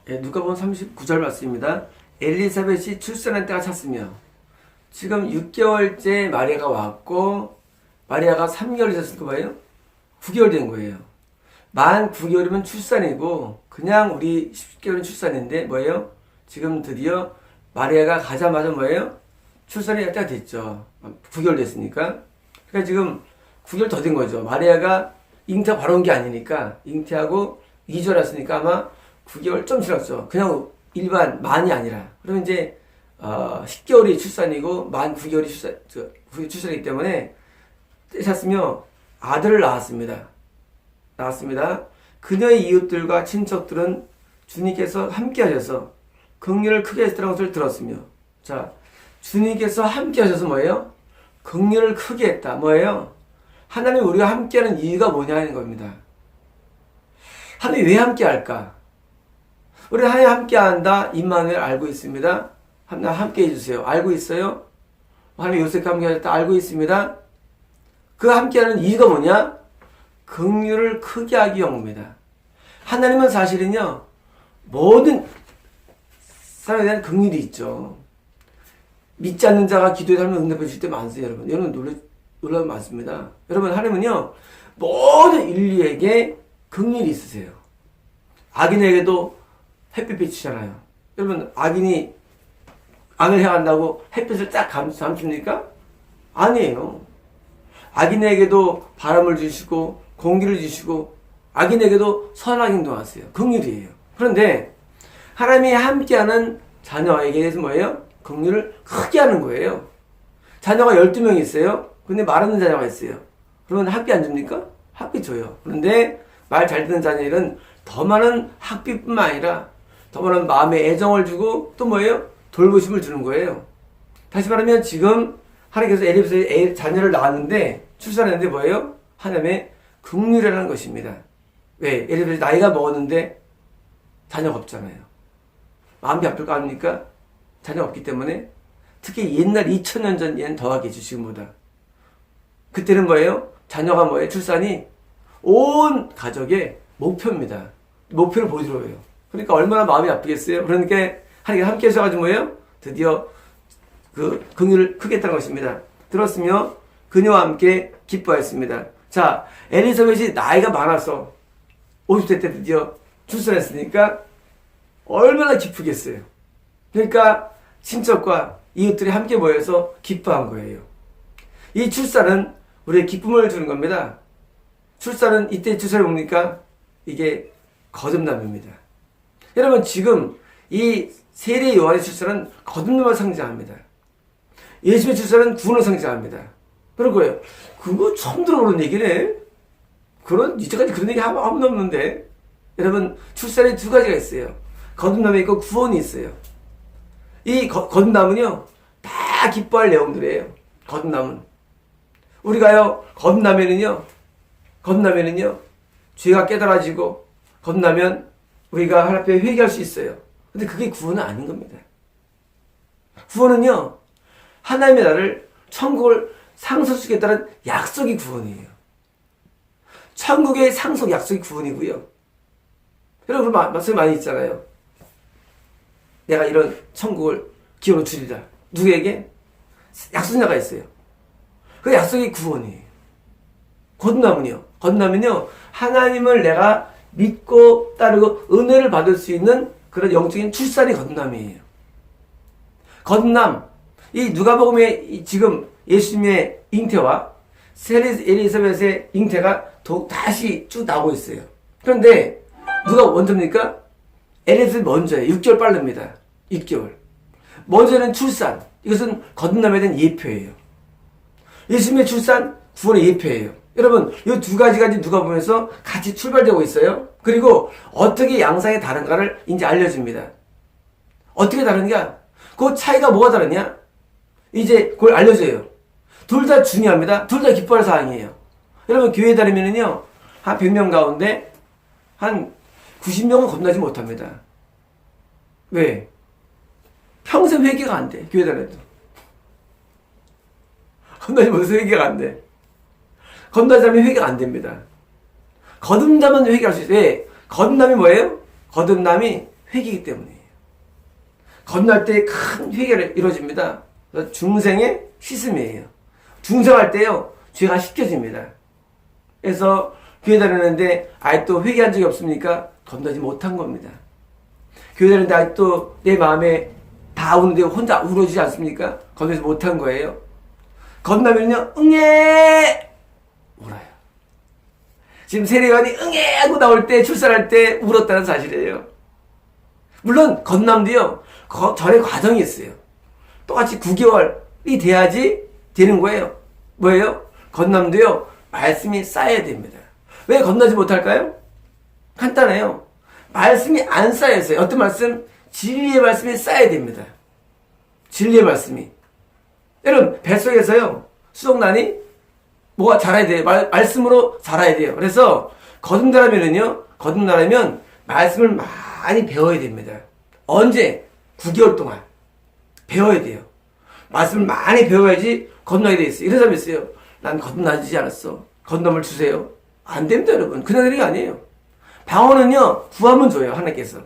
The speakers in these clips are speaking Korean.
누가복음 39절 말씀입니다. 엘리사벳이 출산한 때가 찼으며 지금 6개월째 마리아가 왔고 마리아가 3개월이 됐으니까 뭐예요? 9개월 된 거예요. 만 9개월이면 출산이고 그냥 우리 10개월은 출산인데 뭐예요? 지금 드디어 마리아가 가자마자 뭐예요? 출산이 때가 됐죠. 9개월 됐으니까. 그러니까 지금 9개월 더 된 거죠. 마리아가 잉태가 바로 온 게 아니니까 잉태하고 2주를 했으니까 아마 9개월 좀 지났죠. 그냥 일반 만이 아니라. 그러면 이제 10개월이 출산이고 만 9개월이 출산이기 때문에 떼셨으며 아들을 낳았습니다. 그녀의 이웃들과 친척들은 주님께서 함께 하셔서 긍휼을 크게 했다는 것을 들었으며, 자, 주님께서 함께 하셔서 뭐예요? 긍휼을 크게 했다. 뭐예요? 하나님이 우리가 함께하는 이유가 뭐냐는 겁니다. 하나님이 왜 함께할까? 우리 하나님 함께한다. 임마누엘 알고 있습니다. 하나님 함께 해주세요. 알고 있어요? 하나님 요셉과 함께하셨다. 알고 있습니다. 그 함께하는 이유가 뭐냐? 긍휼을 크게 하기 위함입니다. 하나님은 사실은요, 모든 사람에 대한 긍휼이 있죠. 믿지 않는 자가 기도에 하면 응답해 주실 때 많으세요, 여러분. 여러분 놀라면 많습니다. 여러분, 하나님은요, 모든 인류에게 긍휼이 있으세요. 악인에게도 햇빛 비치잖아요. 여러분, 악인이 악을 해간다고 햇빛을 딱 감춥니까? 아니에요. 악인에게도 바람을 주시고 공기를 주시고 악인에게도 선하게 행동하세요. 긍휼이에요. 그런데 하나님이 함께하는 자녀에게 대해서 뭐예요? 긍휼을 크게 하는 거예요. 자녀가 12명 있어요. 근데 말하는 자녀가 있어요. 그러면 학비 안 줍니까? 학비 줘요. 그런데 말 잘 듣는 자녀에게는 더 많은 학비뿐만 아니라 더 많은 마음의 애정을 주고 또 뭐예요? 돌보심을 주는 거예요. 다시 말하면 지금 하나님께서 엘리사벳의 자녀를 낳았는데 출산했는데 뭐예요? 하나님의 긍휼이라는 것입니다. 왜? 엘리사벳이 나이가 먹었는데 자녀가 없잖아요. 마음이 아플 거 아닙니까? 자녀가 없기 때문에. 특히 옛날 2000년 전 얘는 더하겠죠, 지금보다. 그때는 뭐예요? 자녀가 뭐예요? 출산이 온 가족의 목표입니다. 목표를 보여주러 해요. 그러니까 얼마나 마음이 아프겠어요? 그러니까 하나님께서 함께 하셔가지고 뭐예요? 드디어 그 긍휼을 크게 했다는 것입니다. 들었으며 그녀와 함께 기뻐했습니다. 자, 엘리사벳이 나이가 많아서 50대 때 드디어 출산했으니까 얼마나 기쁘겠어요. 그러니까 친척과 이웃들이 함께 모여서 기뻐한 거예요. 이 출산은 우리의 기쁨을 주는 겁니다. 출산은 이때 출산이 뭡니까? 이게 거듭남입니다. 여러분, 지금 이 세례 요한의 출산은 거듭남을 상징합니다. 예수의 출산은 구원을 상징합니다. 그런 거예요. 그거 처음 들어보는 얘기네. 이제까지 그런 얘기 아무도 없는데. 여러분, 출산에 두 가지가 있어요. 거듭남이 있고 구원이 있어요. 이 거듭남은요, 다 기뻐할 내용들이에요. 거듭남은. 우리가요, 거듭나면은요, 죄가 깨달아지고, 거듭나면 우리가 하나님 앞에 회개할 수 있어요. 근데 그게 구원은 아닌 겁니다. 구원은요, 하나님의 나를 천국을 상속시키겠다는 약속이 구원이에요. 천국의 상속 약속이 구원이고요. 여러분, 말씀이 많이 있잖아요. 내가 이런 천국을 기업으로 주리라. 누구에게? 약속자가 있어요. 그 약속이 구원이에요. 거듭남은요, 하나님을 내가 믿고 따르고 은혜를 받을 수 있는 그런 영적인 출산이 거듭남이에요. 거듭남, 이 누가복음의 지금 예수님의 잉태와 엘리사벳의 잉태가 다시 쭉 나오고 있어요. 그런데 누가 먼저입니까? 엘리사벳이 먼저예요. 6개월 빠릅니다. 6개월. 먼저는 출산. 이것은 거듭남에 대한 예표예요. 예수님의 출산, 구원의 예표예요. 여러분, 이 두 가지가 누가복음에서 같이 출발되고 있어요. 그리고 어떻게 양상이 다른가를 이제 알려줍니다. 어떻게 다른가? 그 차이가 뭐가 다르냐? 이제 그걸 알려줘요. 둘 다 중요합니다. 둘 다 기뻐할 사항이에요. 여러분, 교회 다니면은요, 한 100명 가운데 한 90명은 겁나지 못합니다. 왜? 평생 회개가 안 돼. 교회 다녀도. 겁나지 못해서 회개가 안 돼. 겁나지 않으면 회개가 안 됩니다. 거듭나면 회개할 수 있어요. 왜? 거듭남이 뭐예요? 거듭남이 회개이기 때문이에요. 건널 때 큰 회개가 이루어집니다. 중생의 씻음이에요. 중생할 때요, 죄가 씻겨집니다. 그래서 교회 다니는데 아직도 회개한 적이 없습니까? 건너지 못한 겁니다. 교회 다니는데 아직도 내 마음에 다 우는데 혼자 울어지지 않습니까? 건너지 못한 거예요. 건너면요, 응애! 울어요. 지금 세례요한이 응애! 하고 나올 때, 출산할 때 울었다는 사실이에요. 물론, 건남도요, 절의 과정이 있어요. 똑같이 9개월이 돼야지 되는 거예요. 뭐예요? 건남도요, 말씀이 쌓여야 됩니다. 왜 건너지 못할까요? 간단해요. 말씀이 안 쌓여있어요. 어떤 말씀? 진리의 말씀이 쌓여야 됩니다. 진리의 말씀이. 여러분, 뱃속에서요, 수족란이 뭐가 자라야 돼요? 말씀으로 자라야 돼요. 그래서 거듭나려면 말씀을 많이 배워야 됩니다. 언제? 9개월 동안 배워야 돼요. 말씀을 많이 배워야지 건너게 돼 있어요. 이런 사람이 있어요. 난 거듭나지 않았어. 건너물 주세요. 안 됩니다, 여러분. 그냥 되는 게 아니에요. 방언은요, 구하면 줘요, 하나님께서.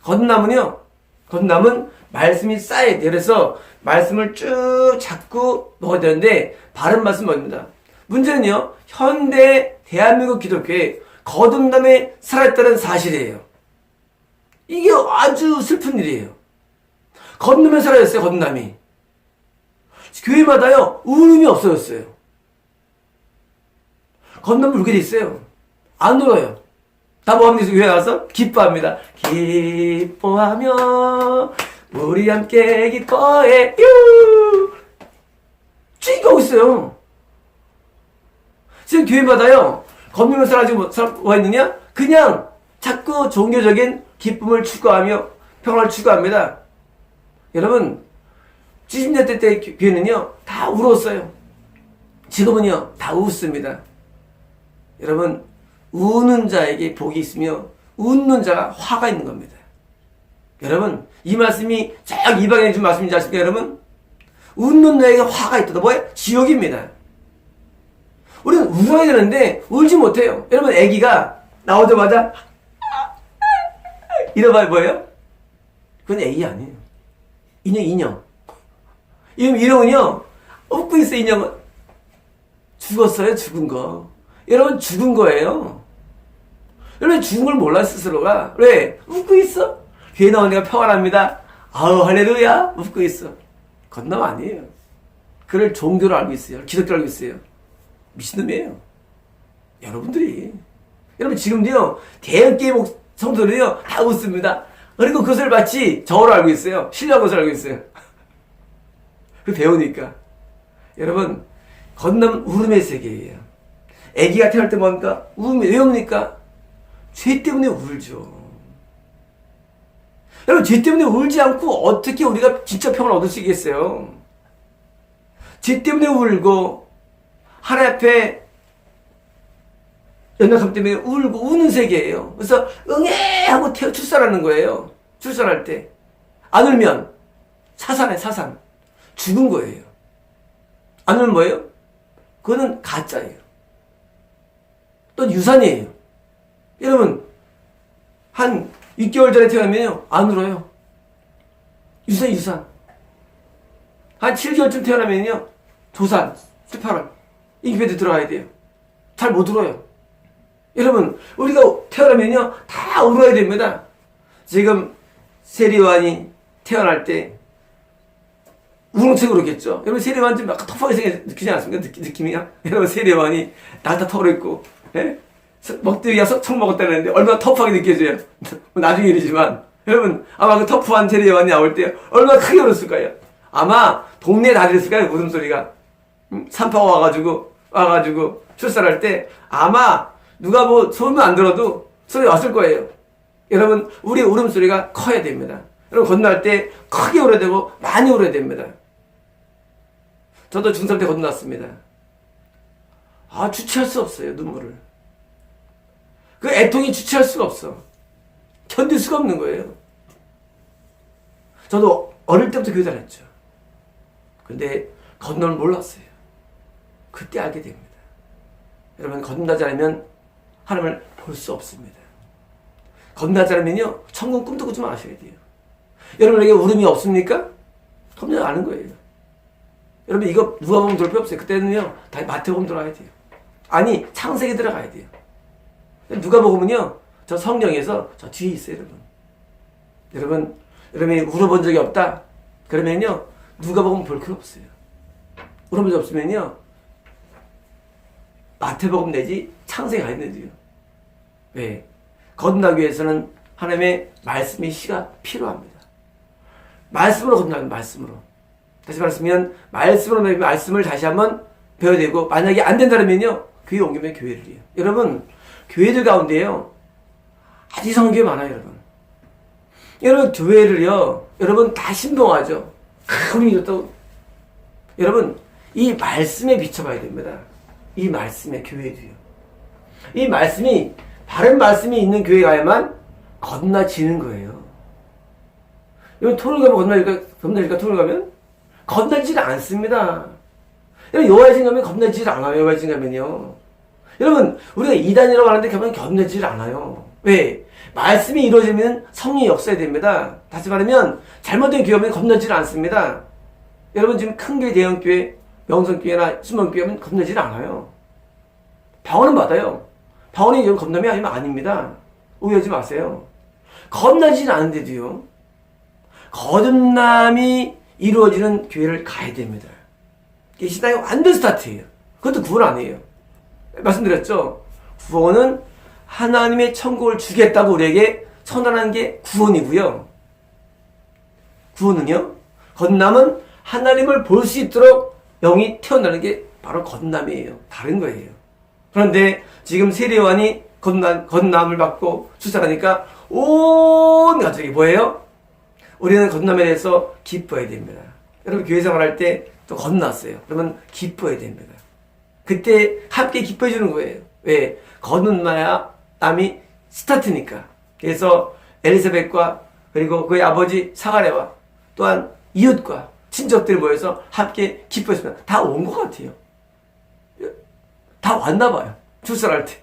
거듭남은 말씀이 쌓여야 돼요. 그래서 말씀을 쭉 잡고 먹어야 되는데, 바른 말씀 먹입니다. 문제는요, 현대 대한민국 기독교에 거듭남에 살아있다는 사실이에요. 이게 아주 슬픈 일이에요. 거듭남에 살아있어요, 거듭남이. 교회마다요, 울음이 없어졌어요. 건너면 울게 돼 있어요. 안 울어요. 다 뭐 하면 교회 와서 기뻐합니다. 기뻐하며 우리 함께 기뻐해. 유! 쭉 있어요. 지금 교회마다요, 건너면 살아지고 뭐 있느냐? 그냥 자꾸 종교적인 기쁨을 추구하며 평화를 추구합니다. 여러분, 70년대 때 교회는요, 다 울었어요. 지금은요, 다 웃습니다. 여러분, 우는 자에게 복이 있으며 웃는 자가 화가 있는 겁니다. 여러분, 이 말씀이 쫙 이방인이 준 말씀인지 아십니까, 여러분? 웃는 자에게 화가 있다. 뭐예요? 지옥입니다. 우리는 울어야 되는데 울지 못해요. 여러분, 아기가 나오자마자 이러면 뭐예요? 그건 애기 아니에요. 인형. 이름은요, 웃고 있어, 인형은. 죽었어요, 죽은 거. 여러분, 죽은 거예요. 여러분, 죽은 걸 몰라, 스스로가. 왜? 웃고 있어. 교회 나오니까 평안합니다. 아우, 할렐루야. 웃고 있어. 건남 아니에요. 그를 종교로 알고 있어요. 기독교로 알고 있어요. 미친놈이에요. 여러분들이. 여러분, 지금도요, 대형게임 성도들이요, 다 웃습니다. 그리고 그것을 마치 저로 알고 있어요. 신뢰한 것을 알고 있어요. 그 배우니까. 여러분, 건남 울음의 세계예요. 아기가 태어날 때 뭡니까? 왜 웁니까? 죄 때문에 울죠. 여러분, 죄 때문에 울지 않고 어떻게 우리가 진짜 평을 얻을 수 있겠어요? 죄 때문에 울고, 하나님 앞에 연약함 때문에 울고 우는 세계예요. 그래서 응애 하고 출산하는 거예요. 출산할 때. 안 울면 사산. 죽은 거예요. 안 울면 뭐예요? 그거는 가짜예요. 또 유산이에요. 여러분, 한 6개월 전에 태어나면요, 안 울어요. 유산. 한 7개월쯤 태어나면요, 조산, 18월. 인큐베이터 들어가야 돼요. 잘 못 울어요. 여러분, 우리가 태어나면요, 다 울어야 됩니다. 지금 세례요한이 태어날 때 우렁차게 울었겠죠. 여러분, 세례요한 좀 약간 터프하게 느끼지 않습니까? 느낌이야? 여러분, 세례요한이 나다 털어있고, 예? 먹들이가 청 먹었다는데 얼마나 터프하게 느껴져요. 나중에 일이지만. 여러분, 아마 그 터프한 세례요한이 나올 때 얼마나 크게 울었을 거예요. 아마 동네에 다 들었을 거예요, 웃음소리가. 산파가 와가지고 출산할 때 아마 누가 뭐 소문 안 들어도 소리 왔을 거예요. 여러분, 우리의 울음소리가 커야 됩니다. 여러분, 건너갈 때 크게 울어야 되고 많이 울어야 됩니다. 저도 중3 때 건너왔습니다. 주체할 수 없어요, 눈물을. 그 애통이 주체할 수가 없어. 견딜 수가 없는 거예요. 저도 어릴 때부터 교회 다녔죠. 근데 건너를 몰랐어요. 그때 알게 됩니다. 여러분, 거듭나지 않으면 하나님을 볼 수 없습니다. 겁나자면요 천국 꿈도 꾸지 마셔야 돼요. 여러분에게 울음이 없습니까? 겁나지 않은 거예요. 여러분 이거 누가 보면 돌 필요 없어요. 그때는요 다 마태복음 들어가야 돼요. 아니 창세기 들어가야 돼요. 누가 보면요 저 성경에서 저 뒤에 있어요. 여러분이 울어본 적이 없다 그러면요 누가 보면 볼 필요 없어요. 울어본 적 없으면요 마태복음 내지 창세기 가야 되지요. 왜? 거듭나기 위해서는 하나님의 말씀의 시가 필요합니다. 말씀으로 거듭나는 말씀으로. 다시 말씀하면 말씀으로 말씀을 다시 한번 배워야 되고 만약에 안 된다면요 교회 옮기면 교회를 해요. 여러분 교회들 가운데요 아주 이상한 교회 많아요. 여러분 교회를요 여러분 다 신봉하죠. 우리 믿었다고. 여러분 이 말씀에 비춰봐야 됩니다. 이 말씀의 교회도요. 이 말씀이 바른 말씀이 있는 교회 가야만 거듭나지는 거예요. 여러분 토를 가면 겁나질까 토를 가면? 겁나질 않습니다. 여러분 여호와의 증 가면 겁나질 않아요. 여호와의 증 가면요. 여러분 우리가 이단이라고 하는데 가면 겁나질 않아요. 왜? 말씀이 이루어지면 성령이 역사해야 됩니다. 다시 말하면 잘못된 교회면 겁나질 않습니다. 여러분 지금 큰 교회, 대형 교회, 명성교회나 수명교회면 겁나질 않아요. 방언은 받아요. 방언이 이런 겁남이 아니면 아닙니다. 오해하지 마세요. 겁나진 않은데도요. 거듭남이 이루어지는 교회를 가야 됩니다. 이게 신앙이 완전 스타트예요. 그것도 구원 아니에요. 말씀드렸죠. 구원은 하나님의 천국을 주겠다고 우리에게 선언한 게 구원이고요. 구원은요. 거듭남은 하나님을 볼 수 있도록 영이 태어나는 게 바로 거듭남이에요. 다른 거예요. 그런데 지금 세례요한이 거듭남을 받고 출산하니까 온 가족이 뭐예요? 우리는 거듭남에 대해서 기뻐해야 됩니다. 여러분 교회 생활할 때 또 거듭났어요. 그러면 기뻐해야 됩니다. 그때 함께 기뻐해 주는 거예요. 왜? 거듭남이 스타트니까. 그래서 엘리사벳과 그리고 그의 아버지 사가랴와 또한 이웃과 친척들이 모여서 함께 기뻐했으면 다 온 것 같아요. 다 왔나 봐요. 출산할 때.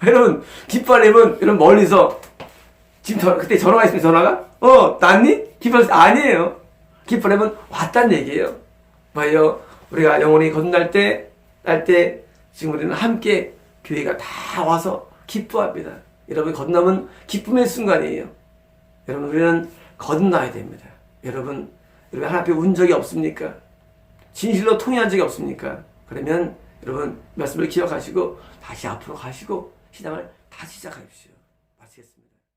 여러분 기뻐하려면 여러분 멀리서 지금 그때 전화가 있으면 전화가 났니? 기뻐할 아니에요. 기뻐하려면 왔다는 얘기예요. 뭐예요? 우리가 영혼이 거듭날 때 지금 우리는 함께 교회가 다 와서 기뻐합니다. 여러분 거듭남은 기쁨의 순간이에요. 여러분 우리는 거듭나야 됩니다. 여러분 하나님 앞에 운 적이 없습니까? 진실로 통회한 적이 없습니까? 그러면 여러분 말씀을 기억하시고 다시 앞으로 가시고 신앙을 다시 시작하십시오.